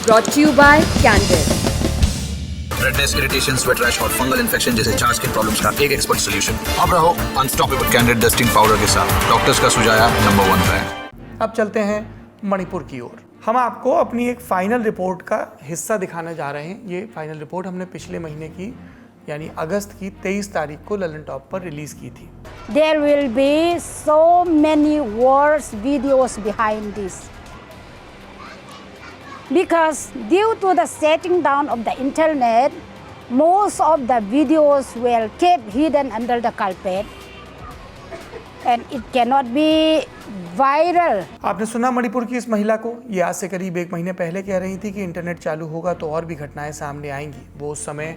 Brought to you by Candid. Redness, irritation, sweat rash और fungal infection जैसे 4 skin problems का एक expert solution. अब रहो अनस्टॉपेबल कैंडिड डस्टिंग पाउडर के साथ। डॉक्टर्स का सुझाया नंबर 1 ब्रांड। अब चलते हैं मणिपुर की ओर। हम आपको अपनी एक फाइनल रिपोर्ट का हिस्सा दिखाने जा रहे हैं। ये फाइनल रिपोर्ट हमने पिछले महीने की यानी अगस्त की 23 तारीख को ललन टॉप पर रिलीज की थी। There will be so many worse videos behind this. Because due to the shutting down of the internet, most of the videos were kept hidden under the carpet and it cannot be viral. आपने सुना मणिपुर की इस महिला को? ये आज से करीब 1 महीने पहले कह रही थी कि इंटरनेट चालू होगा तो और भी घटनाएं सामने आएंगी। वो उस समय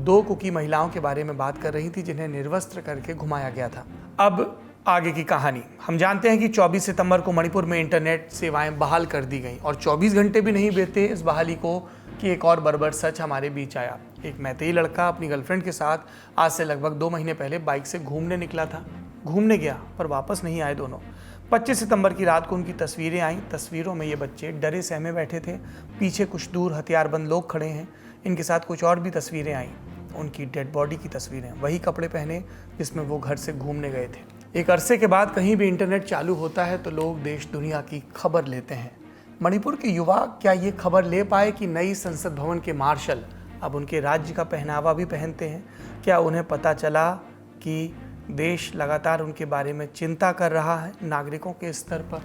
2 कुकी महिलाओं के बारे में बात कर रही थी जिन्हें निर्वस्त्र करके घुमाया गया था। अब आगे की कहानी। हम जानते हैं कि 24 सितंबर को मणिपुर में इंटरनेट सेवाएं बहाल कर दी गईं और 24 घंटे भी नहीं बीते इस बहाली को कि एक और बर्बर सच हमारे बीच आया। एक मैतेई लड़का अपनी गर्लफ्रेंड के साथ आज से लगभग 2 महीने पहले बाइक से घूमने निकला था। घूमने गया पर वापस नहीं आए दोनों। 25 सितंबर की रात को उनकी तस्वीरें आईं। तस्वीरों में ये बच्चे डरे सहमे बैठे थे। पीछे कुछ दूर हथियारबंद लोग खड़े हैं। इनके साथ कुछ और भी तस्वीरें आईं। उनकी डेड बॉडी की तस्वीरें, वही कपड़े पहने जिसमें वो घर से घूमने गए थे। एक अरसे के बाद कहीं भी इंटरनेट चालू होता है तो लोग देश दुनिया की खबर लेते हैं। मणिपुर के युवा क्या ये खबर ले पाए कि नई संसद भवन के मार्शल अब उनके राज्य का पहनावा भी पहनते हैं? क्या उन्हें पता चला कि देश लगातार उनके बारे में चिंता कर रहा है नागरिकों के स्तर पर?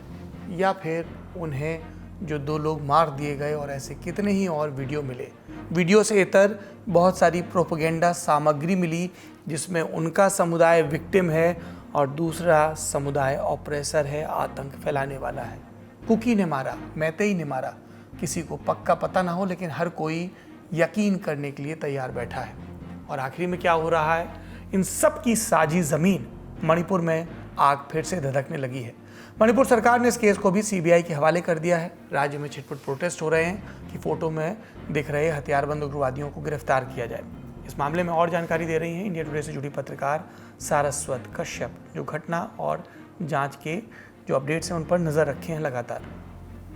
या फिर उन्हें जो 2 लोग मार दिए गए और ऐसे कितने ही और वीडियो मिले? वीडियो से इतर बहुत सारी प्रोपेगेंडा सामग्री मिली जिसमें उनका समुदाय विक्टिम है और दूसरा समुदाय ऑपरेसर है, आतंक फैलाने वाला है। कुकी ने मारा, मैतेई ने मारा, किसी को पक्का पता ना हो लेकिन हर कोई यकीन करने के लिए तैयार बैठा है। और आखिरी में क्या हो रहा है? इन सब की साजी ज़मीन मणिपुर में आग फिर से धधकने लगी है। मणिपुर सरकार ने इस केस को भी सीबीआई के हवाले कर दिया है। राज्य में छिटपुट प्रोटेस्ट हो रहे हैं कि फोटो में दिख रहे हथियारबंद उग्रवादियों को गिरफ्तार किया जाए। इस मामले में और जानकारी दे रही हैं इंडिया टुडे से जुड़ी पत्रकार सारस्वत कश्यप, जो घटना और जांच के जो अपडेट्स हैं उन पर नजर रखे हैं लगातार।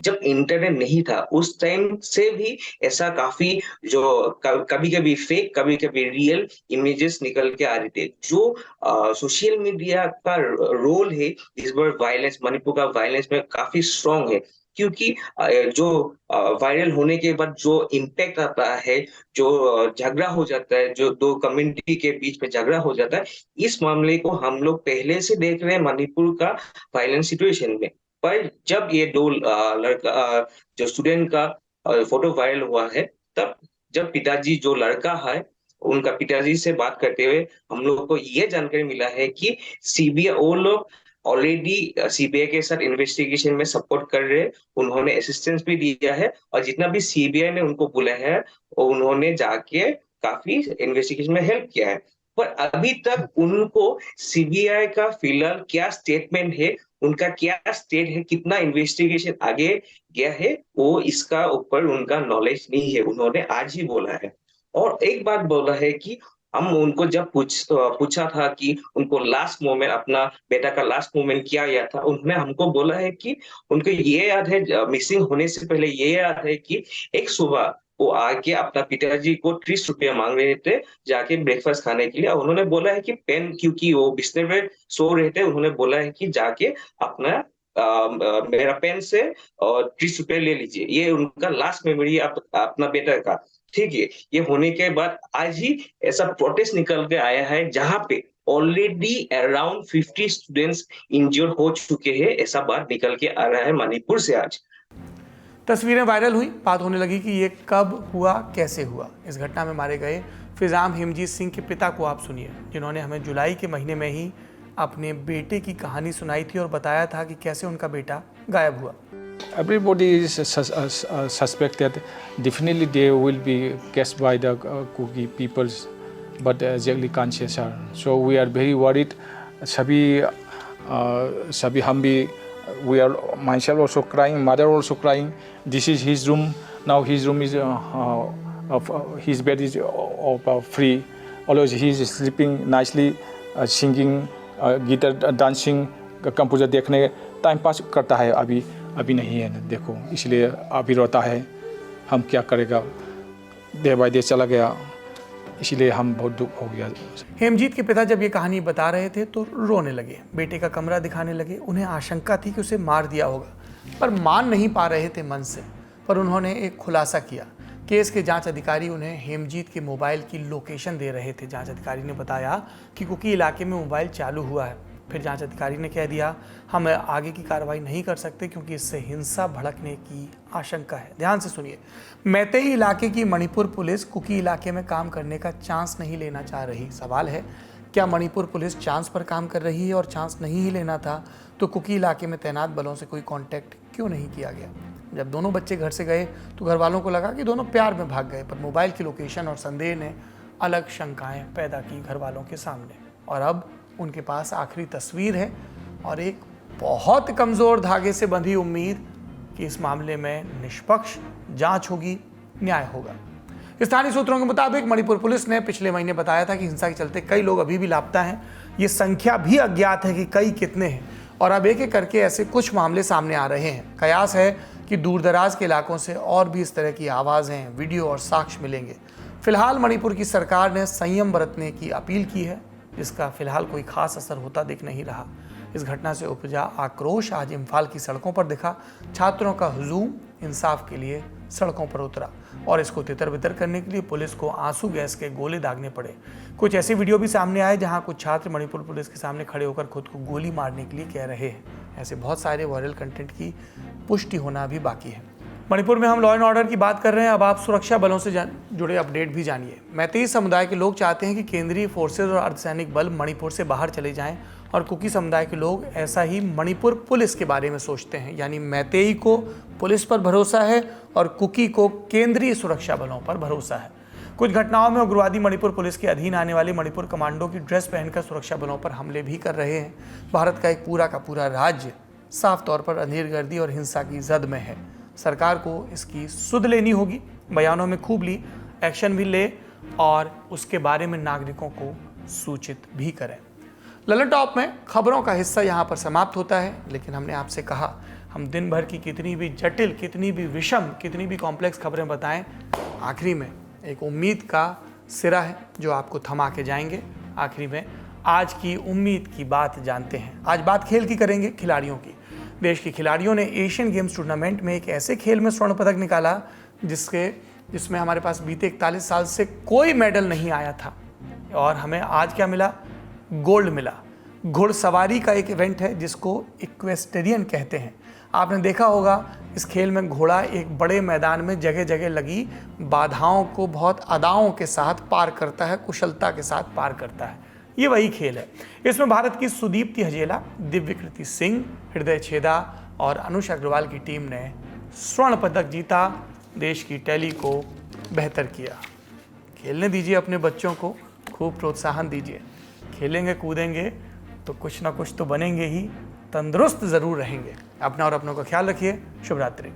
जब इंटरनेट नहीं था उस टाइम से भी ऐसा काफी जो कभी कभी फेक कभी कभी रियल इमेजेस निकल के आ रहे थे। जो सोशल मीडिया का रोल है इस बार वायलेंस, मणिपुर का वायलेंस में काफी स्ट्रॉन्ग है, क्योंकि जो वायरल होने के बाद जो इम्पैक्ट आता है, जो झगड़ा हो जाता है, जो 2 कम्युनिटी के बीच में झगड़ा हो जाता है, इस मामले को हम लोग पहले से देख रहे हैं मणिपुर का वायलेंस सिचुएशन में। पर जब ये 2 लड़का जो स्टूडेंट का फोटो वायरल हुआ है, तब जब पिताजी जो लड़का है उनका पिताजी से बात करते हुए हम लोग को ये जानकारी मिला है कि सीबीआई वो लोग ऑलरेडी सीबीआई के साथ इन्वेस्टिगेशन में सपोर्ट कर रहे हैं। उन्होंने असिस्टेंस भी दिया है और जितना भी सीबीआई ने उनको बुलाया है उन्होंने जाके काफी इन्वेस्टिगेशन में हेल्प किया है। पर अभी तक उनको सीबीआई का फिलहाल क्या स्टेटमेंट है, उनका क्या स्टेट है, कितना इन्वेस्टिगेशन आगे गया है, वो इसका ऊपर उनका नॉलेज नहीं है। उन्होंने आज ही बोला है और एक बात बोला है कि हम उनको जब पूछा था कि उनको लास्ट मोमेंट, अपना बेटा का लास्ट मोमेंट क्या याद था, उन्होंने हमको बोला है कि उनको ये याद है, मिसिंग होने से पहले ये याद है कि एक सुबह वो आके अपना पिताजी को 30 रुपया मांग रहे थे जाके ब्रेकफास्ट खाने के लिए। उन्होंने बोला है कि पेन, क्योंकि वो बिस्तर में सो रहे थे, उन्होंने बोला है कि जाके अपना मेरा पेन से 30 रुपये ले लीजिए। ये उनका लास्ट मेमोरी अपना बेटा का। ठीक है, ये होने के बाद आज ही ऐसा प्रोटेस्ट निकल के आया है जहां पे ऑलरेडी अराउंड 50 स्टूडेंट्स इंजर्ड हो चुके हैं। ऐसा बात निकल के आ रहा है मणिपुर से। आज तस्वीरें वायरल हुई, बात होने लगी कि ये कब हुआ, कैसे हुआ। इस घटना में मारे गए फिजाम हिमजीत सिंह के पिता को आप सुनिए, जिन्होंने हमें जुलाई के महीने में ही अपने बेटे की कहानी सुनाई थी और बताया था कि कैसे उनका बेटा गायब हुआ। Everybody is suspected. Definitely they will be guessed by the Kuki peoples, but exactly can't say, sir. So we are very worried. Sabhi hum bhi, we are myself also crying, mother also crying. This is his room. Now his room is his bed is free. Always he is sleeping nicely, singing, guitar, dancing, computer देखने time pass करता है। अभी नहीं है, देखो, इसलिए अभी रोता है। हम क्या करेगा, डे बाय डे चला गया, इसीलिए हम बहुत दुख हो गया। हेमजीत के पिता जब ये कहानी बता रहे थे तो रोने लगे, बेटे का कमरा दिखाने लगे। उन्हें आशंका थी कि उसे मार दिया होगा, पर मान नहीं पा रहे थे मन से। पर उन्होंने एक खुलासा किया। केस के जांच अधिकारी उन्हें हेमजीत के मोबाइल की लोकेशन दे रहे थे। जांच अधिकारी ने बताया कि कुकी इलाके में मोबाइल चालू हुआ है। फिर जांच अधिकारी ने कह दिया, हम आगे की कार्रवाई नहीं कर सकते क्योंकि इससे हिंसा भड़कने की आशंका है। ध्यान से सुनिए, मैतेई इलाके की मणिपुर पुलिस कुकी इलाके में काम करने का चांस नहीं लेना चाह रही। सवाल है, क्या मणिपुर पुलिस चांस पर काम कर रही है? और चांस नहीं ही लेना था तो कुकी इलाके में तैनात बलों से कोई कांटेक्ट क्यों नहीं किया गया? जब दोनों बच्चे घर से गए तो घर वालों को लगा कि दोनों प्यार में भाग गए, पर मोबाइल की लोकेशन और संदेह ने अलग शंकाएं पैदा की घर वालों के सामने। और अब उनके पास आखिरी तस्वीर है और एक बहुत कमज़ोर धागे से बंधी उम्मीद कि इस मामले में निष्पक्ष जांच होगी, न्याय होगा। स्थानीय सूत्रों के मुताबिक मणिपुर पुलिस ने पिछले महीने बताया था कि हिंसा के चलते कई लोग अभी भी लापता हैं। ये संख्या भी अज्ञात है कि कई कितने हैं, और अब एक एक करके ऐसे कुछ मामले सामने आ रहे हैं। कयास है कि दूरदराज के इलाकों से और भी इस तरह की आवाज़ें, वीडियो और साक्ष्य मिलेंगे। फिलहाल मणिपुर की सरकार ने संयम बरतने की अपील की है, जिसका फिलहाल कोई खास असर होता दिख नहीं रहा। इस घटना से उपजा आक्रोश आज इम्फाल की सड़कों पर दिखा। छात्रों का हुजूम इंसाफ के लिए सड़कों पर उतरा और इसको तितर-बितर करने के लिए पुलिस को आंसू गैस के गोले दागने पड़े। कुछ ऐसे वीडियो भी सामने आए जहां कुछ छात्र मणिपुर पुलिस के सामने खड़े होकर खुद को गोली मारने के लिए कह रहे हैं। ऐसे बहुत सारे वायरल कंटेंट की पुष्टि होना भी बाकी है। मणिपुर में हम लॉ एंड ऑर्डर की बात कर रहे हैं, अब आप सुरक्षा बलों से जुड़े अपडेट भी जानिए। मैतेई समुदाय के लोग चाहते हैं कि केंद्रीय फोर्सेज और अर्धसैनिक बल मणिपुर से बाहर चले जाएं, और कुकी समुदाय के लोग ऐसा ही मणिपुर पुलिस के बारे में सोचते हैं। यानी मैतेई को पुलिस पर भरोसा है और कुकी को केंद्रीय सुरक्षा बलों पर भरोसा है। कुछ घटनाओं में उग्रवादी मणिपुर पुलिस के अधीन आने वाले मणिपुर कमांडो की ड्रेस पहनकर सुरक्षा बलों पर हमले भी कर रहे हैं। भारत का एक पूरा का पूरा राज्य साफ तौर पर अंधेरगर्दी और हिंसा की जद में है। सरकार को इसकी सुध लेनी होगी, बयानों में खूब ली, एक्शन भी ले और उसके बारे में नागरिकों को सूचित भी करें। ललन टॉप में खबरों का हिस्सा यहाँ पर समाप्त होता है, लेकिन हमने आपसे कहा हम दिन भर की कितनी भी जटिल, कितनी भी विषम, कितनी भी कॉम्प्लेक्स खबरें बताएं, आखिरी में एक उम्मीद का सिरा है जो आपको थमा के जाएंगे। आखिरी में आज की उम्मीद की बात जानते हैं। आज बात खेल की करेंगे, खिलाड़ियों की। देश के खिलाड़ियों ने एशियन गेम्स टूर्नामेंट में एक ऐसे खेल में स्वर्ण पदक निकाला जिसमें हमारे पास बीते 41 साल से कोई मेडल नहीं आया था, और हमें आज क्या मिला? गोल्ड मिला। घुड़सवारी का एक इवेंट है जिसको इक्वेस्टेरियन कहते हैं। आपने देखा होगा इस खेल में घोड़ा एक बड़े मैदान में जगह जगह लगी बाधाओं को बहुत अदाओं के साथ पार करता है, कुशलता के साथ पार करता है। ये वही खेल है। इसमें भारत की सुदीप्ति हजेला, दिव्यकृति सिंह, हृदय छेदा और अनुष अग्रवाल की टीम ने स्वर्ण पदक जीता, देश की टैली को बेहतर किया। खेलने दीजिए अपने बच्चों को, खूब प्रोत्साहन दीजिए। खेलेंगे कूदेंगे तो कुछ ना कुछ तो बनेंगे ही, तंदुरुस्त ज़रूर रहेंगे। अपना और अपनों का ख्याल रखिए। शुभ रात्रि।